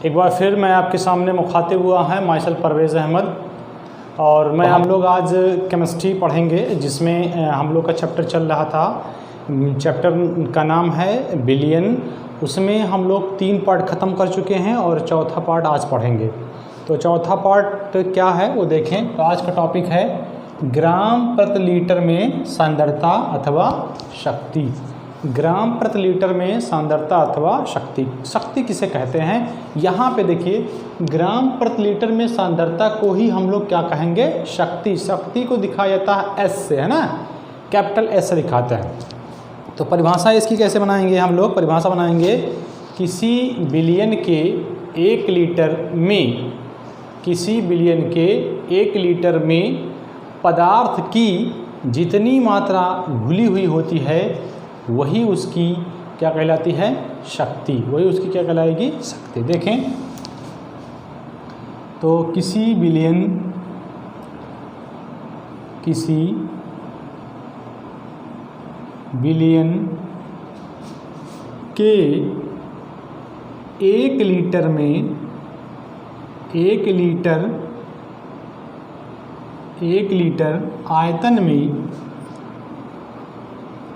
एक बार फिर मैं आपके सामने मुखातिब हुआ है माइसल परवेज़ अहमद, और हम लोग आज केमिस्ट्री पढ़ेंगे जिसमें हम लोग का चैप्टर चल रहा था। चैप्टर का नाम है बिलियन। उसमें हम लोग 3 पार्ट ख़त्म कर चुके हैं और चौथा पार्ट आज पढ़ेंगे। तो चौथा पार्ट क्या है वो देखें। तो आज का टॉपिक है ग्राम प्रति लीटर में सांद्रता अथवा शक्ति। ग्राम प्रति लीटर में सांद्रता अथवा शक्ति। शक्ति किसे कहते हैं? यहाँ पे देखिए, ग्राम प्रति लीटर में सांद्रता को ही हम लोग क्या कहेंगे? शक्ति। शक्ति को दिखाया जाता है एस से, है ना, कैपिटल एस से दिखाते हैं। तो परिभाषा इसकी कैसे बनाएंगे? हम लोग परिभाषा बनाएंगे, किसी बिलियन के 1 लीटर में, किसी बिलियन के 1 लीटर में पदार्थ की जितनी मात्रा घुली हुई होती है वही उसकी क्या कहलाती है? शक्ति। वही उसकी क्या कहलाएगी? शक्ति। देखें तो किसी बिलियन के 1 लीटर में 1 लीटर आयतन में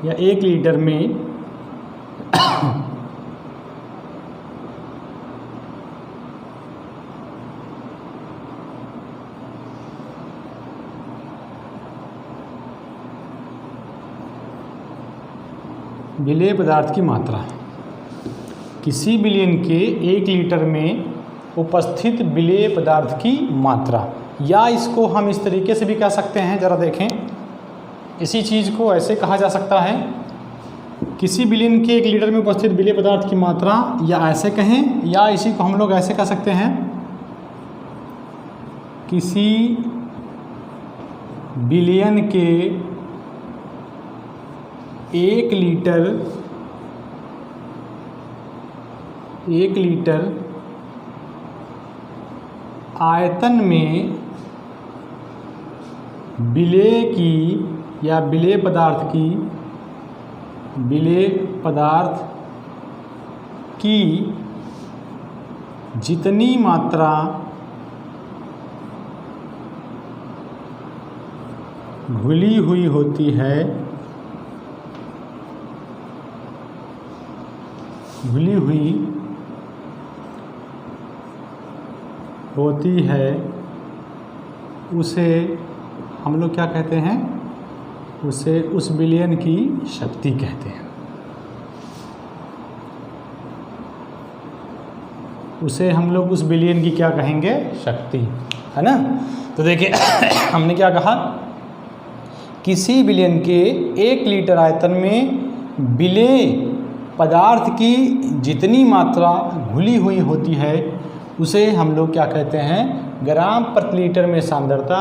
या 1 लीटर में विलेय पदार्थ की मात्रा। किसी बिलियन के 1 लीटर में उपस्थित विलेय पदार्थ की मात्रा, या इसको हम इस तरीके से भी कह सकते हैं, ज़रा देखें, इसी चीज़ को ऐसे कहा जा सकता है, किसी बिलियन के 1 लीटर में उपस्थित विलेय पदार्थ की मात्रा, या ऐसे कहें, या इसी को हम लोग ऐसे कह सकते हैं, किसी बिलियन के 1 लीटर आयतन में विलेय की या विलेय पदार्थ की जितनी मात्रा घुली हुई होती है, उसे हम लोग क्या कहते हैं? उसे उस बिलियन की शक्ति कहते हैं। उसे हम लोग उस बिलियन की क्या कहेंगे? शक्ति, है ना। तो देखिए हमने क्या कहा, किसी बिलियन के 1 लीटर आयतन में विलेय पदार्थ की जितनी मात्रा घुली हुई होती है उसे हम लोग क्या कहते हैं? ग्राम प्रति लीटर में सांद्रता,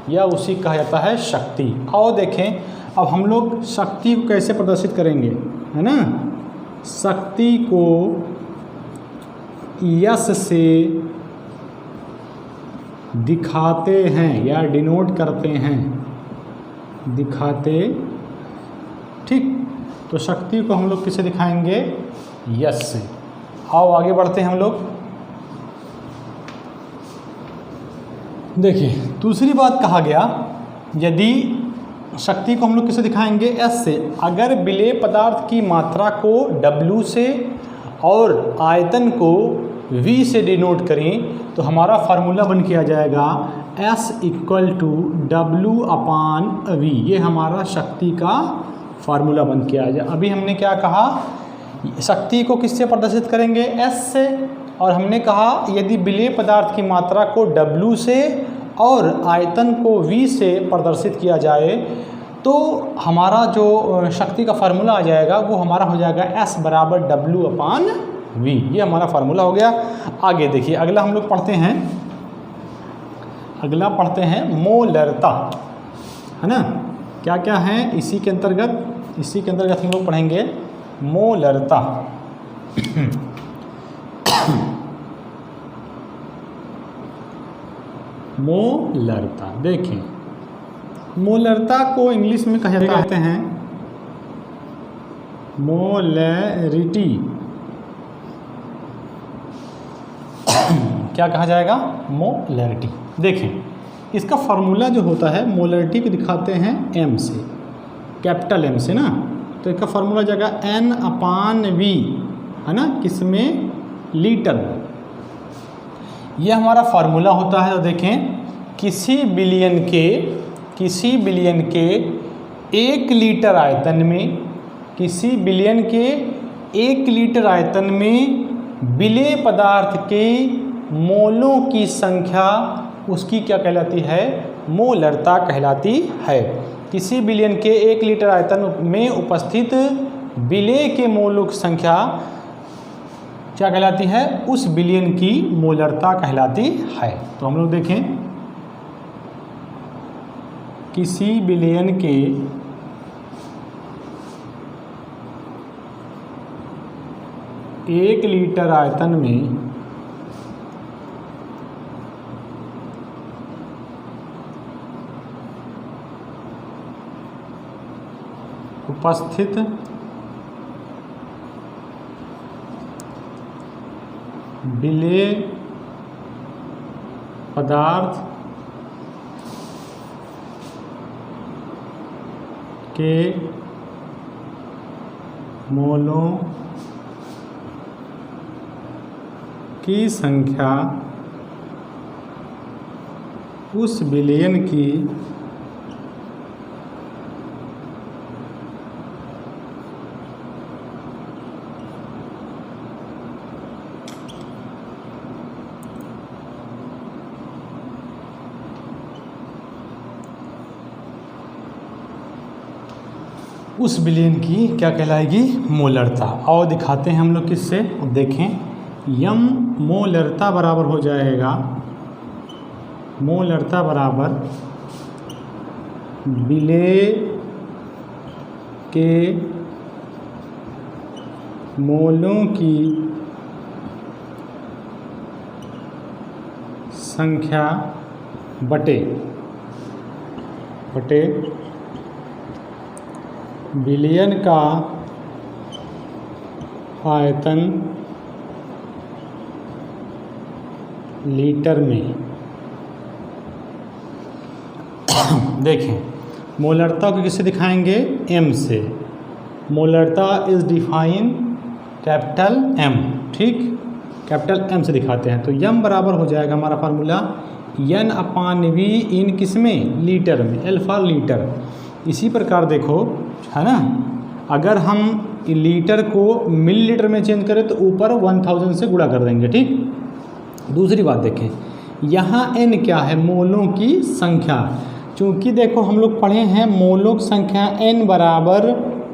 या उसी कहा जाता है शक्ति। आओ देखें अब हम लोग शक्ति को कैसे प्रदर्शित करेंगे, है ना। शक्ति को यस से दिखाते हैं या डिनोट करते हैं, ठीक। तो शक्ति को हम लोग किसे दिखाएंगे? यस से। आओ आगे बढ़ते हैं हम लोग। देखिए दूसरी बात कहा गया, यदि शक्ति को हम लोग किसे दिखाएंगे? एस से। अगर विलेय पदार्थ की मात्रा को W से और आयतन को V से डिनोट करें तो हमारा फार्मूला बन के आ जाएगा S = W/V। ये हमारा शक्ति का फार्मूला बन के आ जाए। अभी हमने क्या कहा? शक्ति को किससे प्रदर्शित करेंगे? S से। और हमने कहा यदि विलेय पदार्थ की मात्रा को W से और आयतन को V से प्रदर्शित किया जाए तो हमारा जो शक्ति का फार्मूला आ जाएगा वो हमारा हो जाएगा S = W/V। ये हमारा फार्मूला हो गया। आगे देखिए, अगला हम लोग पढ़ते हैं मोलरता, है ना। क्या क्या है इसी के अंतर्गत हम लोग पढ़ेंगे मोलरता। मोलरता, देखें मोलरता को इंग्लिश में कहते हैं मोलैरिटी। क्या कहा जाएगा? मोलैरिटी। देखें इसका फार्मूला जो होता है मोलैरिटी को दिखाते हैं m से, कैपिटल M से ना, तो इसका फार्मूला जाएगा N/V, है ना, किसमें? लीटर। यह हमारा फार्मूला होता है। तो देखें किसी बिलियन के 1 लीटर आयतन में, किसी बिलियन के 1 लीटर आयतन में विलेय पदार्थ के मोलों की संख्या उसकी क्या कहलाती है? मोलरता कहलाती है। किसी बिलियन के 1 लीटर आयतन में उपस्थित विलेय के मोलों की संख्या क्या कहलाती है? उस बिलियन की मोलरता कहलाती है। तो हम लोग देखें किसी बिलियन के 1 लीटर आयतन में उपस्थित विलेय पदार्थ के मोलों की संख्या उस विलेयन की क्या कहलाएगी? मोलरता। और दिखाते हैं हम लोग किससे? देखें यम मोलरता बराबर हो जाएगा, मोलरता बराबर विलेय के मोलों की संख्या बटे विलयन का आयतन लीटर में। देखें मोलरता को किससे दिखाएंगे? m से। मोलरता इज डिफाइन कैपिटल M, ठीक, कैपिटल M से दिखाते हैं। तो m बराबर हो जाएगा हमारा फार्मूला N/V इन किसमें? लीटर में, L फॉर लीटर। इसी प्रकार देखो, है ना, अगर हम लीटर को मिलीलीटर में चेंज करें तो ऊपर 1000 से गुणा कर देंगे, ठीक। दूसरी बात देखें, यहाँ n क्या है? मोलों की संख्या। चूँकि देखो हम लोग पढ़े हैं मोलों की संख्या n बराबर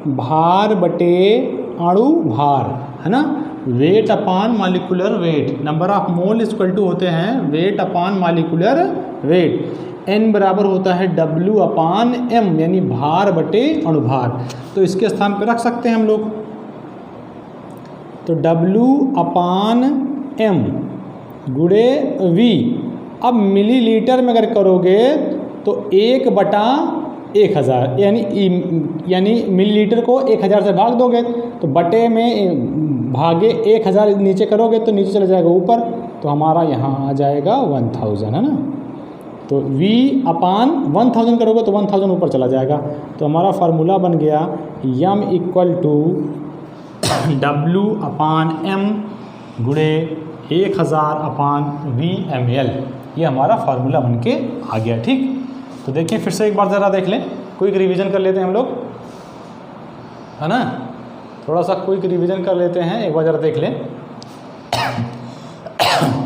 भार बटे अणु भार, है ना, weight upon molecular weight. Number of mole equal to होते हैं weight upon molecular weight. n बराबर होता है W/m, यानी भार बटे अणुभार। तो इसके स्थान पर रख सकते हैं हम लोग। तो W/m गुणे V। अब मिलीलीटर में अगर करोगे तो 1/1000, यानी मिलीलीटर को 1000 से भाग दोगे तो बटे में भागे 1000 नीचे करोगे तो नीचे चला जाएगा ऊपर, तो हमारा यहाँ आ जाएगा 1000, है ना। तो V/1000 करोगे तो 1000 ऊपर चला जाएगा। तो हमारा फार्मूला बन गया m = W/m गुणे 1000/VmL। ये हमारा फार्मूला बन के आ गया, ठीक। तो देखिए फिर से एक बार ज़रा देख लें, क्विक रिवीजन कर लेते हैं हम लोग, है ना, थोड़ा सा क्विक रिवीजन कर लेते हैं, एक बार ज़रा देख लें।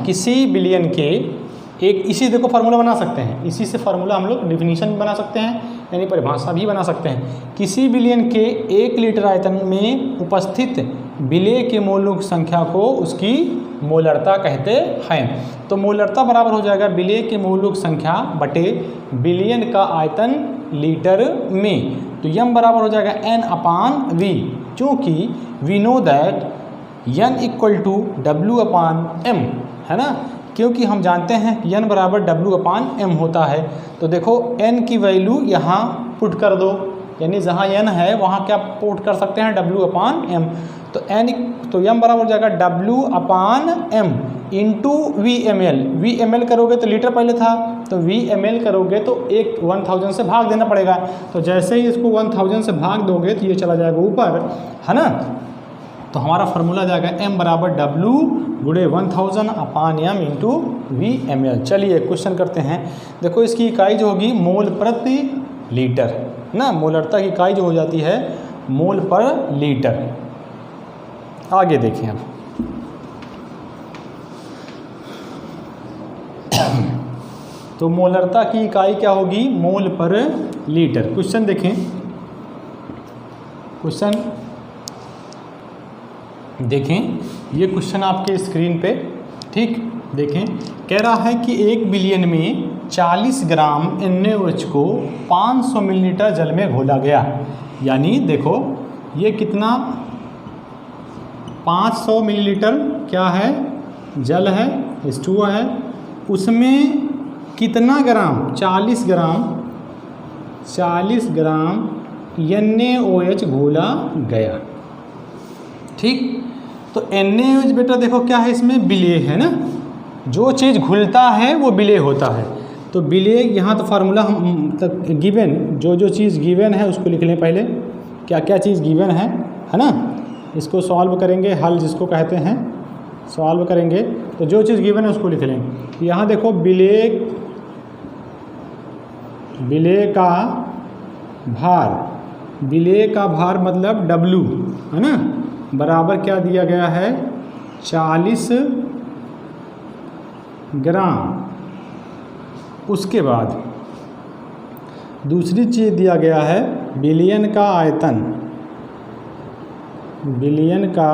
किसी बिलियन के एक, इसी देखो फार्मूला बना सकते हैं, इसी से फार्मूला हम लोग डिफिनीशन भी बना सकते हैं, यानी परिभाषा भी बना सकते हैं। किसी बिलियन के 1 लीटर आयतन में उपस्थित विलेय के मोलों की संख्या को उसकी मोलरता कहते हैं। तो मोलरता बराबर हो जाएगा विलेय के मोलों की संख्या बटे बिलियन का आयतन लीटर में। तो m बराबर हो जाएगा N/V, क्योंकि we know that n = W/m, है ना, क्योंकि हम जानते हैं कि n बराबर W/m होता है। तो देखो n की वैल्यू यहाँ पुट कर दो, यानी जहाँ n है वहाँ क्या पुट कर सकते हैं? W/m। तो m बराबर हो जाएगा W/m, इंटू VmL। VmL करोगे तो लीटर पहले था, तो VmL करोगे तो एक 1000 से भाग देना पड़ेगा। तो जैसे ही इसको 1000 से भाग दोगे तो ये चला जाएगा ऊपर, है ना। तो हमारा फार्मूला जाएगा m बराबर W गुणे 1000 अपान m इंटू VmL। चलिए क्वेश्चन करते हैं। देखो इसकी इकाई जो होगी मोल प्रति लीटर ना, मोलरता की इकाई जो हो जाती है मोल पर लीटर। आगे देखें अब, तो मोलरता की इकाई क्या होगी, मोल पर लीटर। क्वेश्चन देखें, क्वेश्चन देखें, ये क्वेश्चन आपके स्क्रीन पे, ठीक देखें। कह रहा है कि 1 बिलियन में 40 ग्राम NaOH को 500 मिलीलीटर जल में घोला गया। यानी देखो ये कितना, 500 मिलीलीटर क्या है, जल है, H2O है, उसमें कितना ग्राम, 40 ग्राम NaOH घोला गया। ठीक, तो NaOH बेटा देखो क्या है, इसमें विलेय है ना, जो चीज़ घुलता है वो विलेय होता है। तो विलेय यहाँ तो फार्मूला हम तक गिवन, जो चीज़ गिवन है उसको लिख लें पहले, क्या क्या चीज़ गिवन है ना। इसको सॉल्व करेंगे, हल जिसको कहते हैं, सॉल्व करेंगे तो जो चीज़ गिवन है उसको लिख लें। यहाँ देखो विलेय का भार मतलब W है ना, बराबर क्या दिया गया है, 40 ग्राम। उसके बाद दूसरी चीज़ दिया गया है बिलियन का आयतन, बिलियन का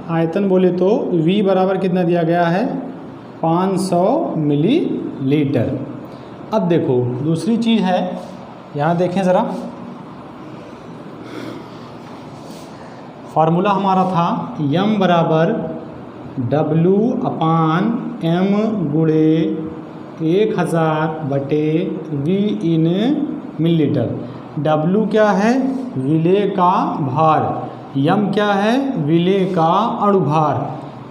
आयतन बोले तो V बराबर कितना दिया गया है, 500 मिलीलीटर। अब देखो दूसरी चीज़ है, यहाँ देखें ज़रा, फार्मूला हमारा था m बराबर W अपान m गुणे 1000 बटे V इन मिलीलीटर। W क्या है, विलेय का भार, m क्या है, विलेय का अणुभार,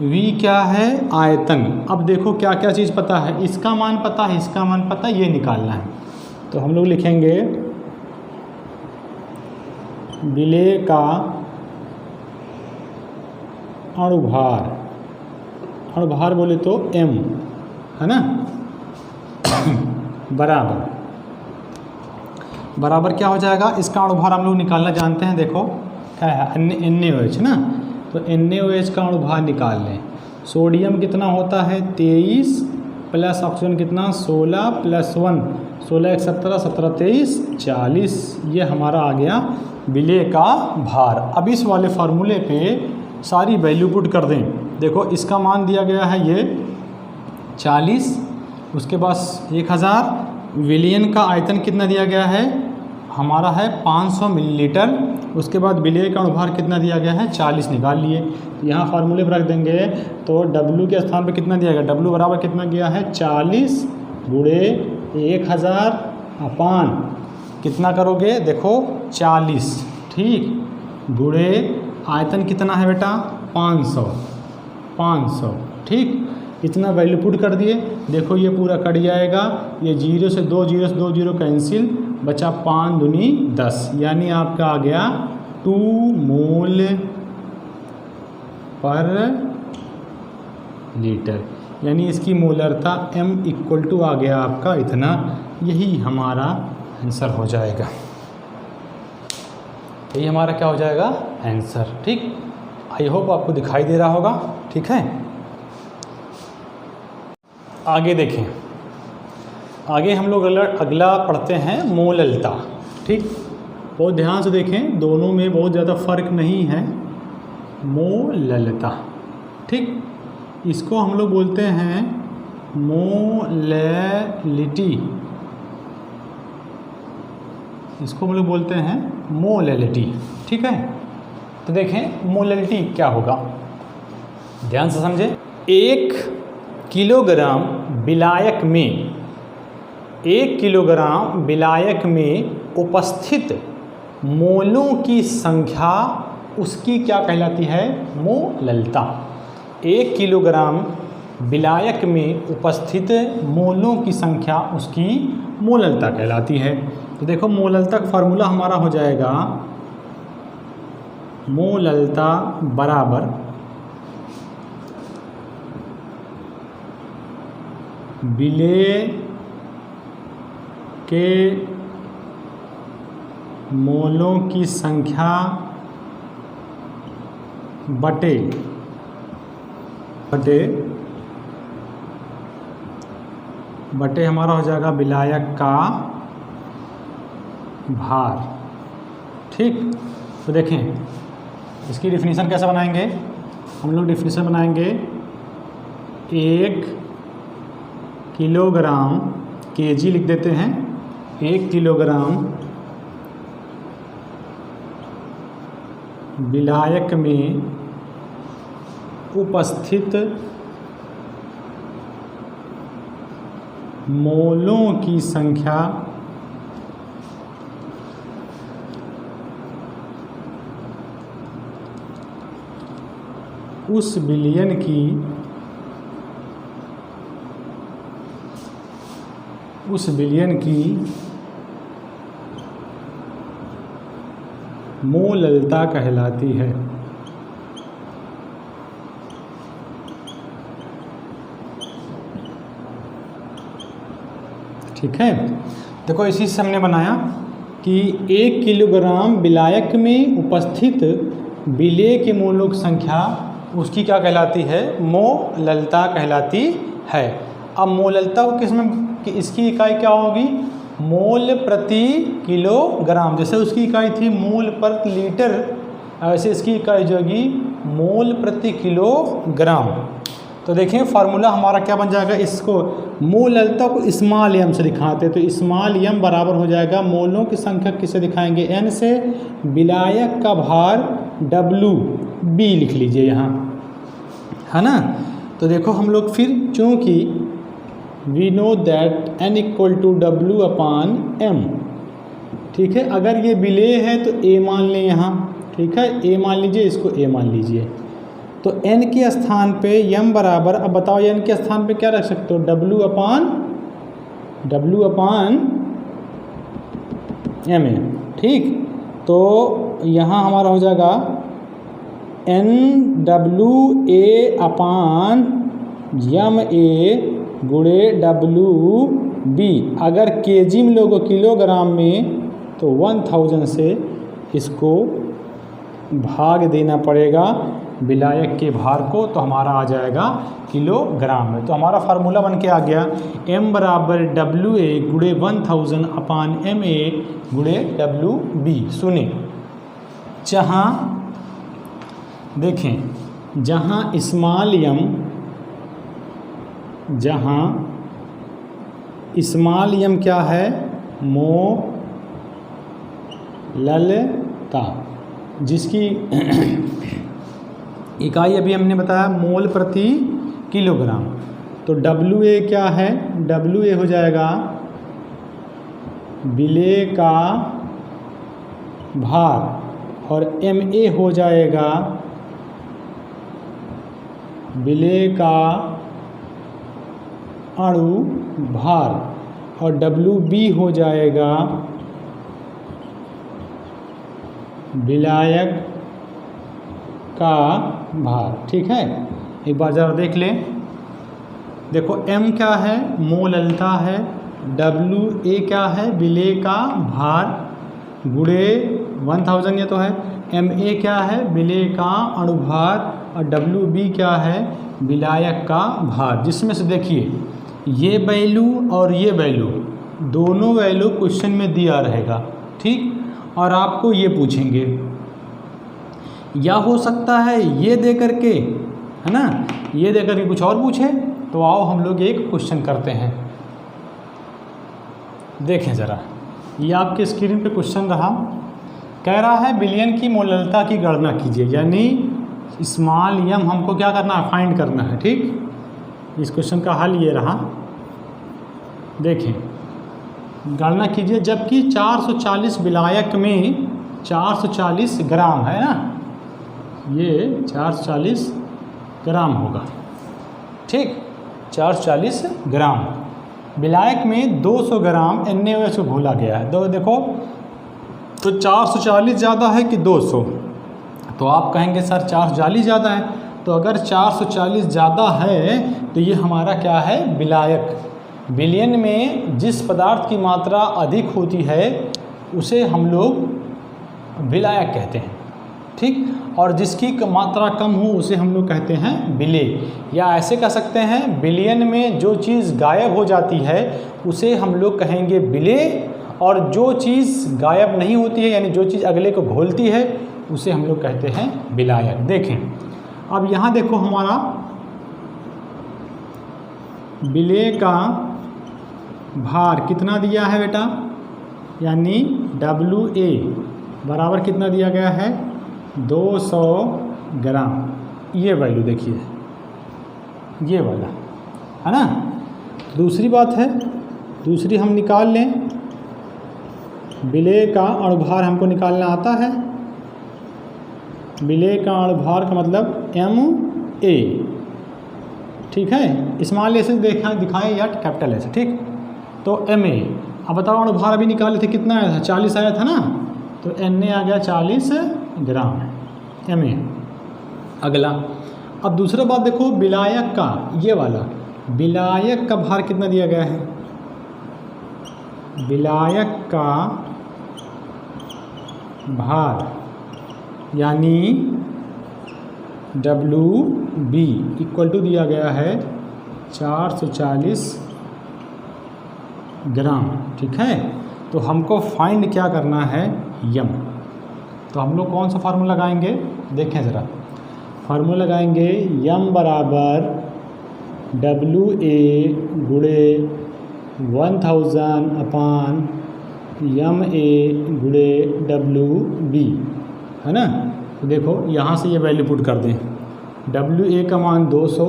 V क्या है, आयतन। अब देखो क्या क्या चीज़ पता है, इसका मान पता है, इसका मान पता है, ये निकालना है। तो हम लोग लिखेंगे विलेय का अणुभार बोले तो m है ना, बराबर क्या हो जाएगा, इसका अणुभार हम लोग निकालना जानते हैं। देखो क्या है, NaOH ना, तो NaOH का अणुभार निकाल लें। सोडियम कितना होता है, 23 प्लस ऑक्सीजन कितना, 16 प्लस 1, 16 1 17, 17 23 40। ये हमारा आ गया विलेय का भार। अब इस वाले फार्मूले पे सारी वैल्यू पुट कर दें। देखो इसका मान दिया गया है ये 40, उसके बाद 1000, विलियन का आयतन कितना दिया गया है, हमारा है 500 मिलीलीटर। उसके बाद विलेय का अणुभार कितना दिया गया है, 40 निकाल लिए। यहाँ फार्मूले पर रख देंगे तो W के स्थान पे कितना दिया गया, W बराबर कितना गया है, 40 गुणे 1000 अपान कितना करोगे, देखो 40, ठीक, गुणे आयतन कितना है बेटा, 500, ठीक, इतना वैल्यू पुट कर दिए। देखो ये पूरा कट जाएगा, ये 0 से 2 0 कैंसिल, बचा 5 दूनी 10, यानी आपका आ गया 2 मोल पर लीटर। यानी इसकी मोलरता m इक्वल टू आ गया आपका इतना। यही हमारा आंसर हो जाएगा, यही हमारा क्या हो जाएगा, आंसर। ठीक, आई होप आपको दिखाई दे रहा होगा। ठीक है, आगे देखें, आगे हम लोग अगला पढ़ते हैं मोललता। ठीक, बहुत ध्यान से देखें, दोनों में बहुत ज़्यादा फर्क नहीं है। मोललता, ठीक, इसको हम लोग बोलते हैं मोलैलिटी, इसको हम लोग बोलते हैं मोलैलिटी। ठीक है, तो देखें मोलैलिटी क्या होगा, ध्यान से समझें। 1 किलोग्राम विलायक में 1 किलोग्राम विलायक में उपस्थित मोलों की संख्या उसकी क्या कहलाती है? मोललता। 1 किलोग्राम विलायक में उपस्थित मोलों की संख्या उसकी मोललता कहलाती है। तो देखो मोललता का फार्मूला हमारा हो जाएगा मोललता बराबर विलेय के मोलों की संख्या बटे हमारा हो जाएगा विलायक का भार। ठीक, तो देखें इसकी डिफिनीशन कैसे बनाएंगे हम लोग? डिफिनीशन बनाएंगे 1 किलोग्राम, केजी लिख देते हैं, 1 किलोग्राम विलायक में उपस्थित मोलों की संख्या उस विलयन की मोललता कहलाती है। ठीक है, देखो इसी से हमने बनाया कि 1 किलोग्राम विलायक में उपस्थित विलेय के मोलों की संख्या उसकी क्या कहलाती है? मोललता कहलाती है। अब मोललता को किसमें, कि इसकी इकाई क्या होगी? मोल प्रति किलोग्राम। जैसे उसकी इकाई थी मोल पर लीटर, ऐसे इसकी इकाई जो होगी मोल प्रति किलोग्राम। तो देखिए फार्मूला हमारा क्या बन जाएगा? इसको मोललता को स्मॉल एम से दिखाते हैं, तो स्मॉल एम बराबर हो जाएगा मोलों की संख्या किसे दिखाएंगे? एन से, विलायक का भार डब्लू बी लिख लीजिए यहाँ, है ना। तो देखो हम लोग फिर, चूँकि we know that n equal to W upon M, ठीक है। अगर ये विलेय है तो a मान लें यहाँ, ठीक है, a मान लीजिए, इसको a मान लीजिए। तो n के स्थान पे m बराबर, अब बताओ n के स्थान पे क्या रख सकते हो? w अपॉन m है, ठीक। तो यहाँ हमारा हो जाएगा NWA अपॉन MA गुणे WB। अगर केजी में लोगों किलोग्राम में, तो 1000 से इसको भाग देना पड़ेगा विलायक के भार को, तो हमारा आ जाएगा किलोग्राम में। तो हमारा फार्मूला बन के आ गया m बराबर WA गुणे 1000 अपान MA गुणे WB। सुनिए, जहाँ देखें, जहाँ स्मॉल यम क्या है? मोललता, जिसकी इकाई अभी हमने बताया मोल प्रति किलोग्राम। तो WA क्या है? WA हो जाएगा विलेय का भार, और MA हो जाएगा विलेय का अणु भार, और WB हो जाएगा विलायक का भार। ठीक है, एक बार ज़रा देख लें। देखो M क्या है? मोललता है। WA क्या है? विलेय का भार गुणे 1000 ये तो है। MA क्या है? विलेय का अणुभार, और WB क्या है? विलायक का भार। जिसमें से देखिए ये वैल्यू और ये वैल्यू, दोनों वैल्यू क्वेश्चन में दिया रहेगा, ठीक। और आपको ये पूछेंगे, या हो सकता है ये दे करके, है ना, ये दे करके कुछ और पूछे। तो आओ हम लोग एक क्वेश्चन करते हैं। देखें ज़रा, ये आपके स्क्रीन पे क्वेश्चन रहा, कह रहा है विलयन की मोललता की गणना कीजिए, यानी स्मॉल यम हमको क्या करना है? फाइंड करना है, ठीक। इस क्वेश्चन का हल ये रहा। देखें, गणना कीजिए, जबकि 440 विलायक में 440 ग्राम है ना, ये 440 ग्राम होगा, ठीक, 440 ग्राम। विलायक में 200 ग्राम NaOH को घोला गया है। तो देखो, तो 440 ज़्यादा है कि 200? तो आप कहेंगे सर 440 ज़्यादा है। तो अगर 440 ज़्यादा है तो ये हमारा क्या है, विलायक। विलयन में जिस पदार्थ की मात्रा अधिक होती है उसे हम लोग विलायक कहते हैं, ठीक, और जिसकी मात्रा कम हो उसे हम लोग कहते हैं विलेय। या ऐसे कह सकते हैं, विलयन में जो चीज़ गायब हो जाती है उसे हम लोग कहेंगे विलेय, और जो चीज़ गायब नहीं होती है यानी जो चीज़ अगले को घोलती है उसे हम लोग कहते हैं विलायक। देखें, अब यहाँ देखो हमारा विलेय का भार कितना दिया है बेटा, यानी WA बराबर कितना दिया गया है, 200 ग्राम। ये वैल्यू देखिए, ये वाला है ना। दूसरी बात है, दूसरी हम निकाल लें, विलेय का अणुभार हमको निकालना आता है। विलेय का अणुभार का मतलब MA, ठीक है, स्मॉल ए से दिखाएं या कैपिटल ए से, ठीक। तो MA, अब बताओ अणुभार अभी निकाले थे, कितना आया था, 40 आया था ना, तो Na आ गया 40 ग्राम MA। अगला, अब दूसरा बात देखो, विलायक का, ये वाला विलायक का भार कितना दिया गया है, विलायक का भार यानी WB इक्वल टू दिया गया है 440 ग्राम, ठीक है। तो हमको फाइंड क्या करना है, यम। तो हम लोग कौन सा फार्मूला लगाएंगे, देखें ज़रा, फार्मूला लगाएंगे यम बराबर WA गुणे 1000 अपान MA गुणे WB, है ना। तो देखो यहाँ से ये वैल्यू पुट कर दें, WA का मान 200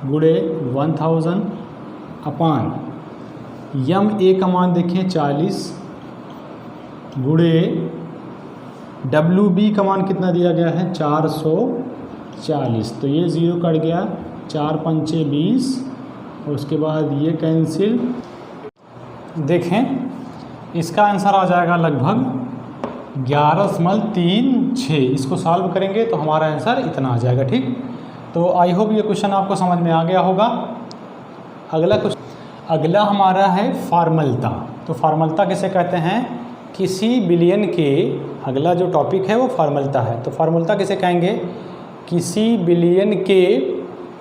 गुणे 1000 अपान MA का मान देखें 40 गुणे WB का मान कितना दिया गया है, 440। तो ये 0 कट गया, 4 पंचे 20, और उसके बाद ये कैंसिल। देखें इसका आंसर आ जाएगा लगभग 11.36। इसको सॉल्व करेंगे तो हमारा आंसर इतना आ जाएगा, ठीक। तो आई होप ये क्वेश्चन आपको समझ में आ गया होगा। अगला क्वेश्चन, अगला हमारा है फार्मलता। तो फार्मलता किसे कहते हैं, किसी विलयन के, अगला जो टॉपिक है वो फार्मलता है। तो फार्मलता किसे कहेंगे, किसी विलयन के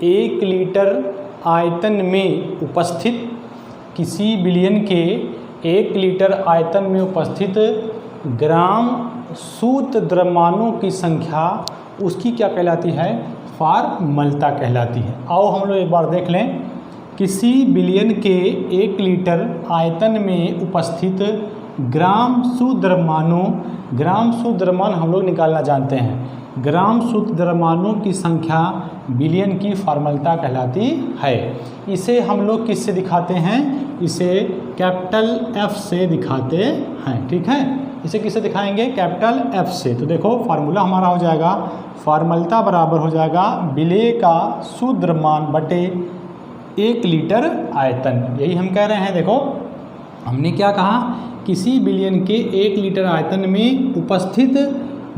1 लीटर आयतन में उपस्थित, किसी विलयन के 1 लीटर आयतन में उपस्थित ग्राम शुद्ध द्रव्यमानों की संख्या उसकी क्या कहलाती है, फार्मलता कहलाती है। आओ हम लोग एक बार देख लें, किसी विलयन के 1 लीटर आयतन में उपस्थित ग्राम शुद्ध द्रव्यमानों, ग्राम शुद्ध द्रव्यमान हम लोग निकालना जानते हैं, ग्राम शुद्ध द्रव्यमानों की संख्या विलयन की फार्मलता कहलाती है। इसे हम लोग किससे दिखाते हैं, इसे कैपिटल F से दिखाते हैं, ठीक है। इसे किससे दिखाएंगे, कैपिटल F से। तो देखो फार्मूला हमारा हो जाएगा, फार्मलता बराबर हो जाएगा विलेय का शुद्ध द्रव्यमान बटे 1 लीटर आयतन। यही हम कह रहे हैं। देखो हमने क्या कहा, किसी विलयन के 1 लीटर आयतन में उपस्थित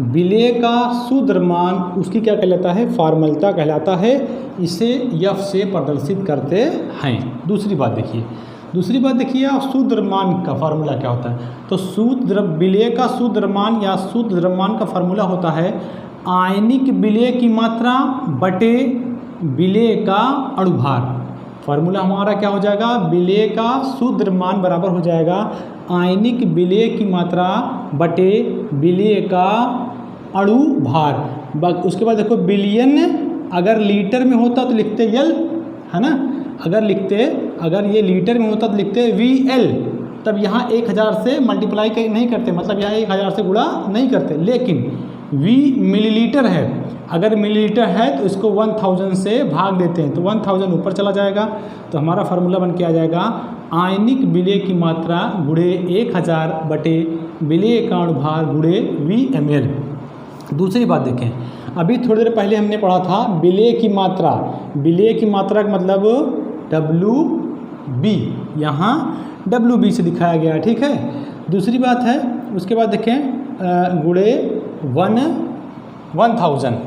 विलेय का शुद्ध द्रव्यमान उसकी क्या कहलाता है, फार्मलता कहलाता है। इसे F से प्रदर्शित करते हैं। दूसरी बात देखिए, दूसरी बात देखिए आप, शुद्ध द्रव्यमान का फार्मूला क्या होता है। तो शुद्ध विलेय का शुद्ध द्रव्यमान या शुद्ध द्रव्यमान का फार्मूला होता है आयनिक विलेय की मात्रा बटे विलेय का अणुभार। फार्मूला हमारा क्या हो जाएगा, विलेय का शुद्ध द्रव्यमान बराबर हो जाएगा आयनिक विलेय की मात्रा बटे विलेय का अणुभार। उसके बाद देखो विलयन अगर लीटर में होता तो लिखते L, है ना। अगर ये लीटर में होता तो लिखते VL। तब यहाँ 1000 से मल्टीप्लाई नहीं करते, मतलब यहाँ 1000 से गुणा नहीं करते। लेकिन V मिलीलीटर है, अगर मिलीलीटर है तो इसको 1000 से भाग देते हैं तो 1000 ऊपर चला जाएगा। तो हमारा फार्मूला बन के आ जाएगा आयनिक विलेय की मात्रा गुणे 1000 बटे विलेय का अणुभार गुणे VmL। दूसरी बात देखें, अभी थोड़ी देर पहले हमने पढ़ा था विलेय की मात्रा। विलेय की मात्रा का मतलब WB, यहाँ WB से दिखाया गया है, ठीक है। दूसरी बात है, उसके बाद देखें गुणे 1000।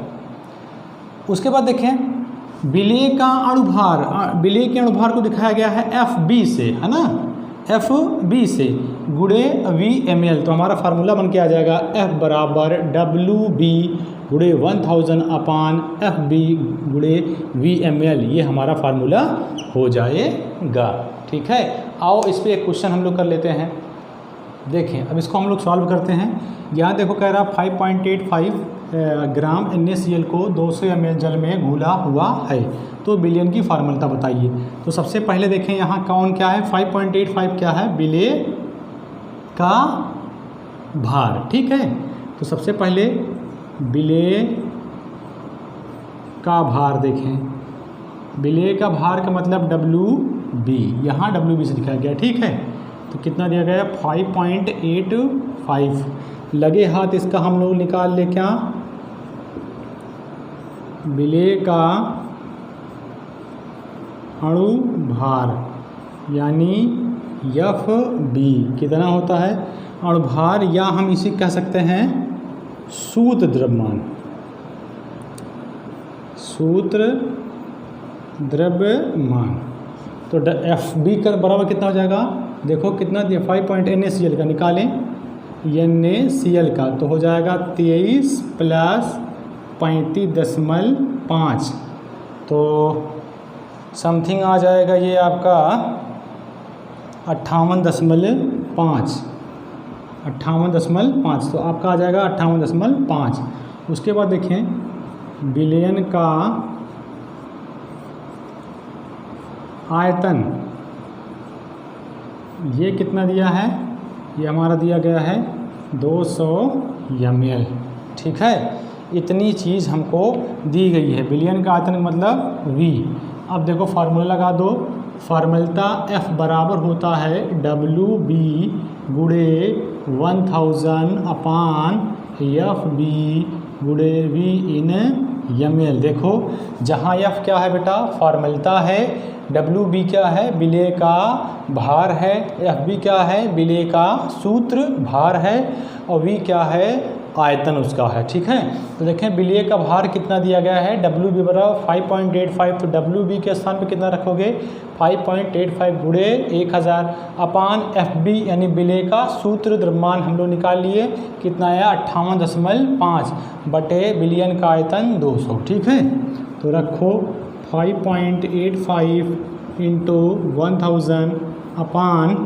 उसके बाद देखें विलेय का अणुभार, विलेय के अणुभार को दिखाया गया है FB से, है ना, FB से गुणे VmL। तो हमारा फार्मूला बन के आ जाएगा F बराबर WB गुणे 1000 अपान FB गुणे VmL। ये हमारा फार्मूला हो जाएगा, ठीक है। आओ इस पर एक क्वेश्चन हम लोग कर लेते हैं। देखें अब इसको हम लोग सॉल्व करते हैं। यहाँ देखो कह रहा 5.85 ग्राम NaCl को 200 ml जल में घोला हुआ है, तो विलयन की फार्मूला बताइए। तो सबसे पहले देखें यहाँ कौन क्या है, 5.85 क्या है, विलेय का भार, ठीक है। तो सबसे पहले विलेय का भार देखें, विलेय का भार का मतलब WB, यहाँ WB से दिखाया गया, ठीक है। तो कितना दिया गया, 5.85। लगे हाथ इसका हम लोग निकाल ले क्या, विलेय का अणु भार यानी FB कितना होता है अणुभार, या हम इसे कह सकते हैं सूत्र द्रव्यमान। सूत्र द्रव्यमान तो FB का बराबर कितना हो जाएगा, देखो कितना दिया 5 NaCl का निकालें, NaCl का तो हो जाएगा 23 प्लस 35.5, तो समथिंग आ जाएगा ये आपका 58.5, 58.5, तो आपका आ जाएगा 58.5। उसके बाद देखें विलयन का आयतन, ये कितना दिया है, ये हमारा दिया गया है 200 ml, ठीक है। इतनी चीज़ हमको दी गई है। विलयन का आयतन मतलब V। अब देखो फार्मूला लगा दो, फार्मूला F बराबर होता है WB गुणे 1000 अपान FB गुणे V इन ml। देखो जहाँ F क्या है बेटा, फार्मूला है, WB क्या है, विलेय का भार है, FB क्या है, विलेय का सूत्र भार है, और V क्या है, आयतन उसका है, ठीक है। तो देखें विलेय का भार कितना दिया गया है, WB बराबर 5.85, तो WB के स्थान पे कितना रखोगे, 5.85 गुणे 1000 अपान FB यानी विलेय का सूत्र द्रव्यमान हम लोग निकाल लिए, कितना आया 58.5 बटे विलयन का आयतन 200, ठीक है। तो रखो 5.85 इंटू 1000 अपान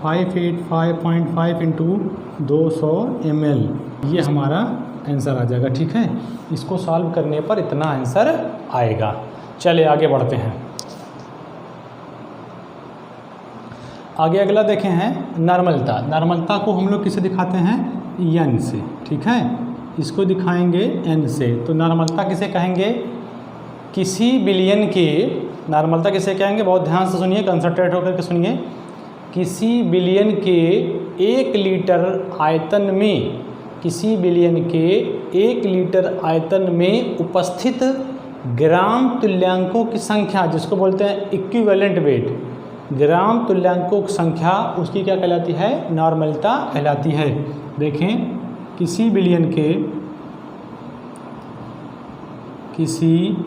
585.5 इंटू 200 ml, ये हमारा आंसर आ जाएगा, ठीक है। इसको सॉल्व करने पर इतना आंसर आएगा। चलिए आगे बढ़ते हैं। आगे अगला देखें हैं नॉर्मलता। नॉर्मलता को हम लोग किसे दिखाते हैं, N से, ठीक है। इसको दिखाएंगे N से। तो नॉर्मलता किसे कहेंगे, किसी विलयन के, नॉर्मलता किसे कहेंगे, बहुत ध्यान से सुनिए, कंसंट्रेट होकर के सुनिए। किसी विलयन के 1 लीटर आयतन में, किसी विलयन के 1 लीटर आयतन में उपस्थित ग्राम तुल्यांकों की संख्या, जिसको बोलते हैं इक्विवेलेंट वेट, ग्राम तुल्यांकों की संख्या उसकी क्या कहलाती है, नॉर्मलता कहलाती है। देखें किसी विलयन के, किसी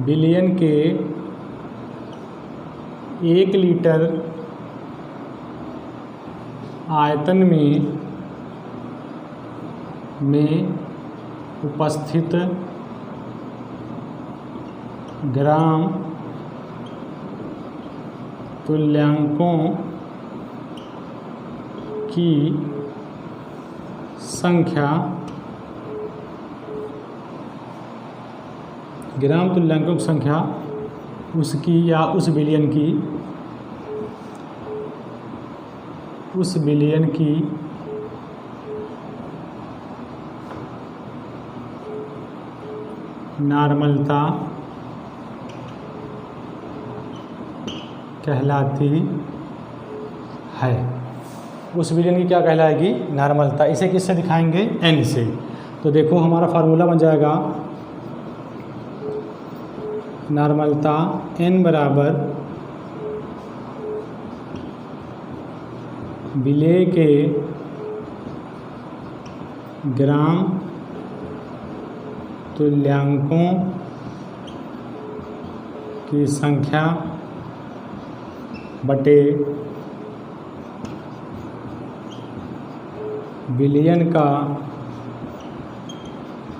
विलयन के 1 लीटर आयतन में उपस्थित ग्राम तुल्यांकों की संख्या, ग्राम तुल्यांकों की संख्या उसकी या उस विलयन की, उस विलयन की नॉर्मलता कहलाती है। उस विलयन की क्या कहलाएगी, नॉर्मलता। इसे किससे दिखाएंगे, n से। तो देखो हमारा फार्मूला बन जाएगा नॉर्मलता n बराबर विलेय के ग्राम तुल्यांकों की संख्या बटे विलयन का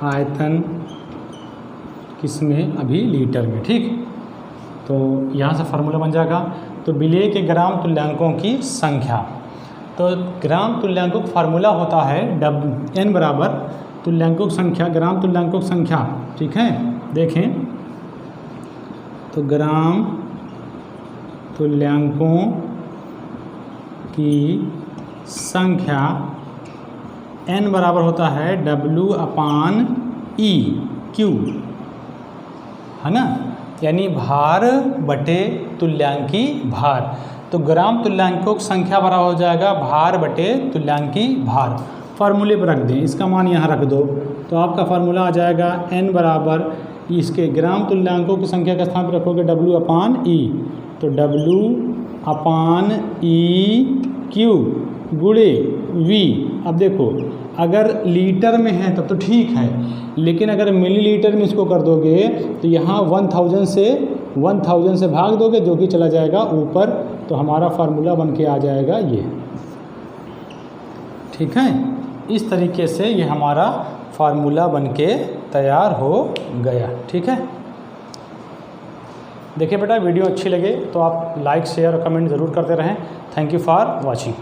आयतन किसमें, अभी लीटर में। ठीक, तो यहाँ से फार्मूला बन जाएगा। तो विलेय के ग्राम तुल्यांकों की संख्या, तो ग्राम तुल्यांकों का फार्मूला होता है n बराबर तुल्यांकों की संख्या, ग्राम तुल्यांकों की संख्या। ठीक है, देखें तो ग्राम तुल्यांकों की संख्या n बराबर होता है W/E/Q, है ना, यानी भार बटे तुल्यांकी भार। तो ग्राम तुल्यांकों की संख्या बराबर हो जाएगा भार बटे तुल्यांकी भार। फार्मूले पर रख दें, इसका मान यहाँ रख दो, तो आपका फार्मूला आ जाएगा n बराबर इसके ग्राम तुल्यांकों की संख्या का स्थान पर रखोगे W/E, तो W/E/Q गुणे V। अब देखो अगर लीटर में है तब तो ठीक है, लेकिन अगर मिलीलीटर में इसको कर दोगे तो यहाँ 1000 से भाग दोगे, जो कि चला जाएगा ऊपर, तो हमारा फार्मूला बन के आ जाएगा ये। ठीक है, इस तरीके से ये हमारा फार्मूला बन के तैयार हो गया। ठीक है, देखिए बेटा वीडियो अच्छी लगे तो आप लाइक शेयर और कमेंट ज़रूर करते रहें। Thank you for watching.